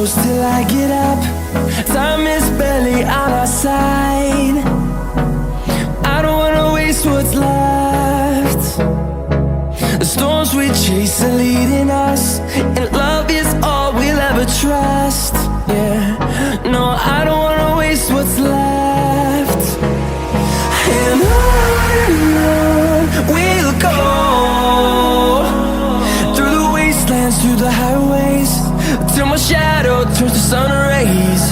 close till I get up. Time is barely on our side. I don't wanna waste what's left. The storms we chase are leading us, and love is all we'll ever trust. Yeah, no, I don't wanna waste what's left. And on we'll go, through the wastelands, through the highways, till my shadow turns to sun rays.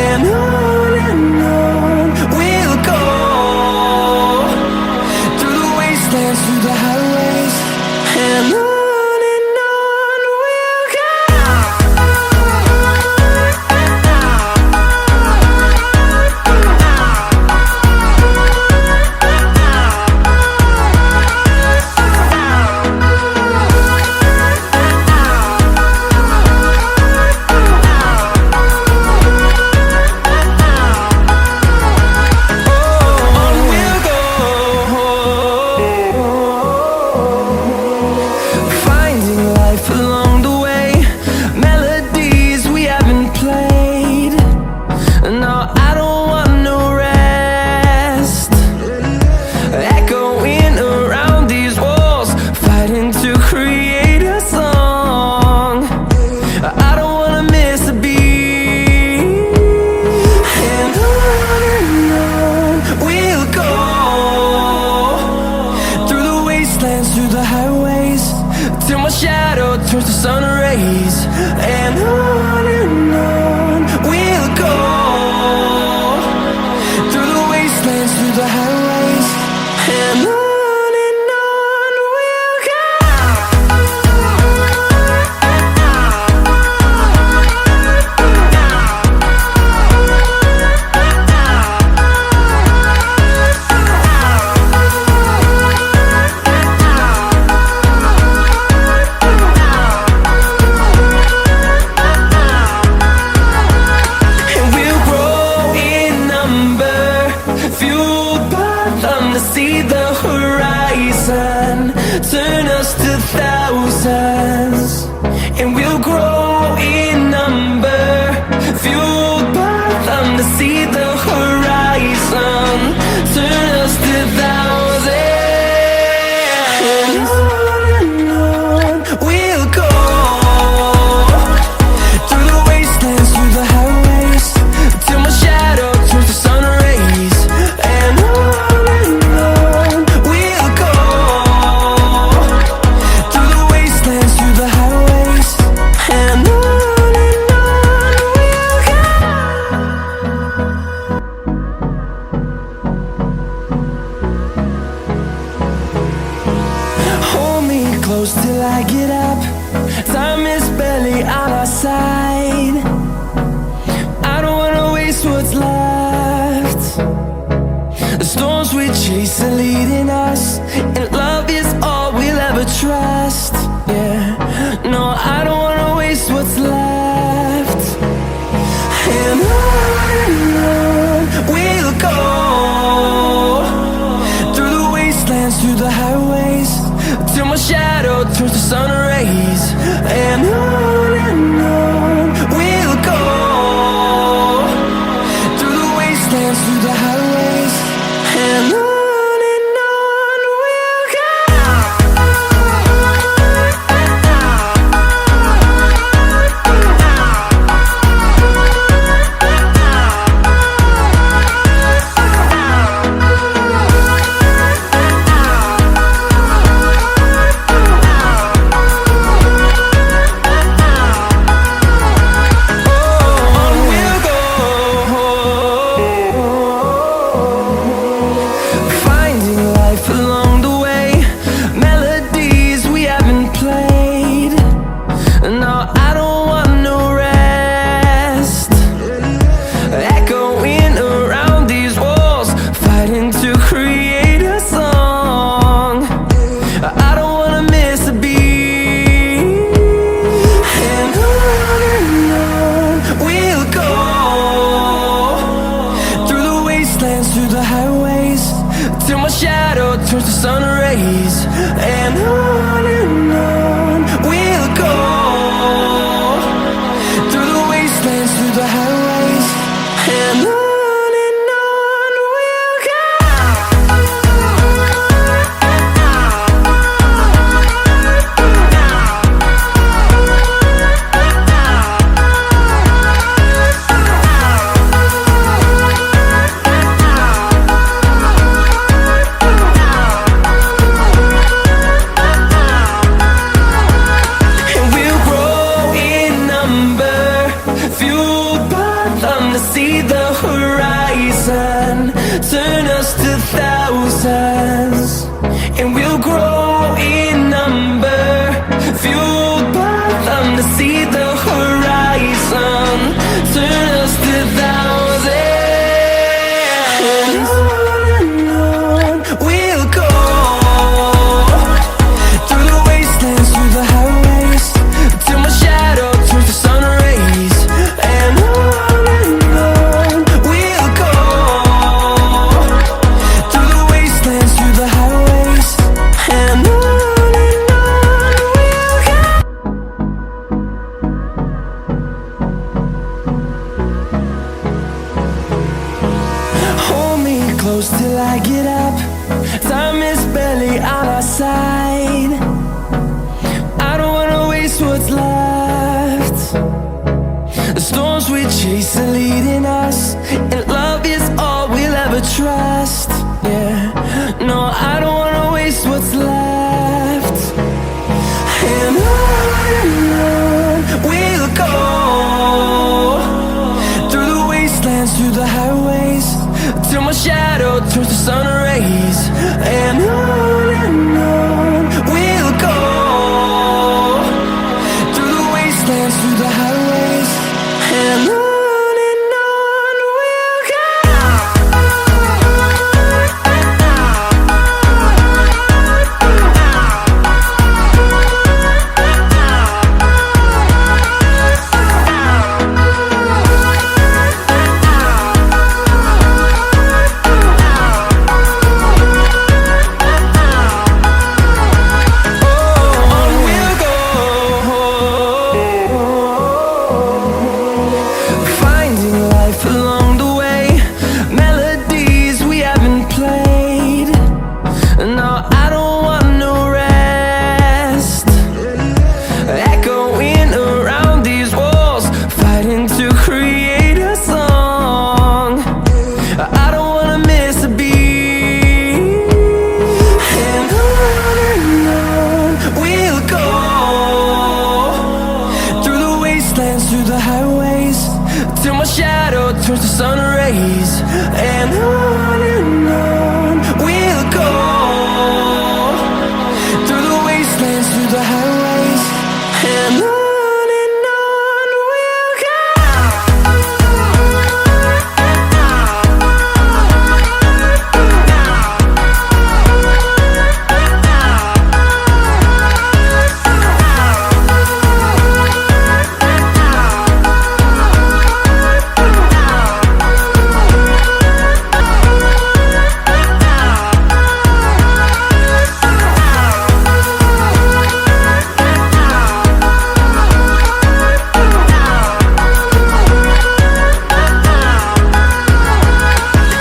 And on we'll go, through the wastelands, through the highways, and on we'll go. Through the highways, till my shadow turns to sun rays. And on we'll go, through the wastelands, through the highways, and on we'll go. See the horizon, turn us to thousands, and we'll grow in number, fueled by them. To see the horizon, turn us to thousands, and on we'll go, through the wastelands, through the highways, till my shadow turns to sun rays. And close till I get up. Time is barely on our side. I don't wanna waste what's left. The storms we chase are leading us, and love is all we'll ever trust. Yeah, no, I don't wanna waste what's left. And on we'll go, through the wastelands, through the highways, till my shadow turns to sun rays. And on we'll go, through the wastelands, through the highways, and on we'll go. Turns to sun rays. And on we'll go, through the wasteland. horizon, turn us to thousands, and we'll grow in number, fueled by them to see the horizon, turn us to thousands. And on we'll go, through the wastelands, through the highways, till my shadow turns to sun rays. And on we'll go, through the wastelands, through the highways. And on we'll go. Hold me close till I get up. Time is barely on our side. I don't wanna waste what's left. The storms we chase are leading us, and love is all we'll ever trust. Yeah, no, I don't wanna waste what's left. And on we'll go, through the wastelands, through the highways, till my shadow turns to sun rays. And on we'll go, through the wastelands, through the highways. And on we'll go. Finding life along the way, melodies we haven't played. No, I don't want no rest. Echoing around these walls, fighting to create a song. I don't wanna miss a beat. And on we'll go, through the wastelands, through the highways, till my shadow turns to sun rays. And on we'll go, through the wastelands, through the highways. And on we'll go.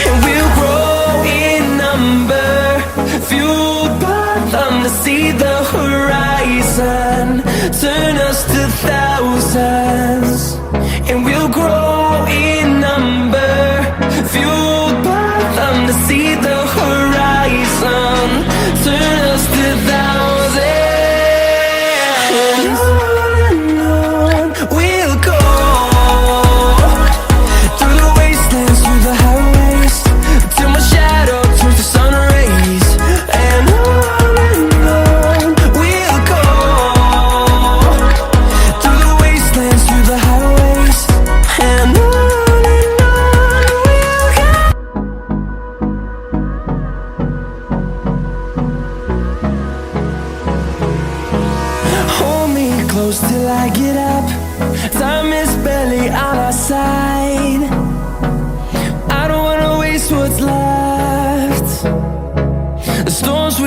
And we'll grow in number, fueled by them to see the horizon, turn us to thousands. And we'll grow in number, fueled by them to see the horizon, turn us to thousands. And on we'll go, through the wastelands, through the highways, till my shadow turns to sun rays. And on we'll go, through the wastelands, through the highways. And on we'll go. Hold me close till I get up. Time is barely on our side. I don't wanna waste what's left. The storms we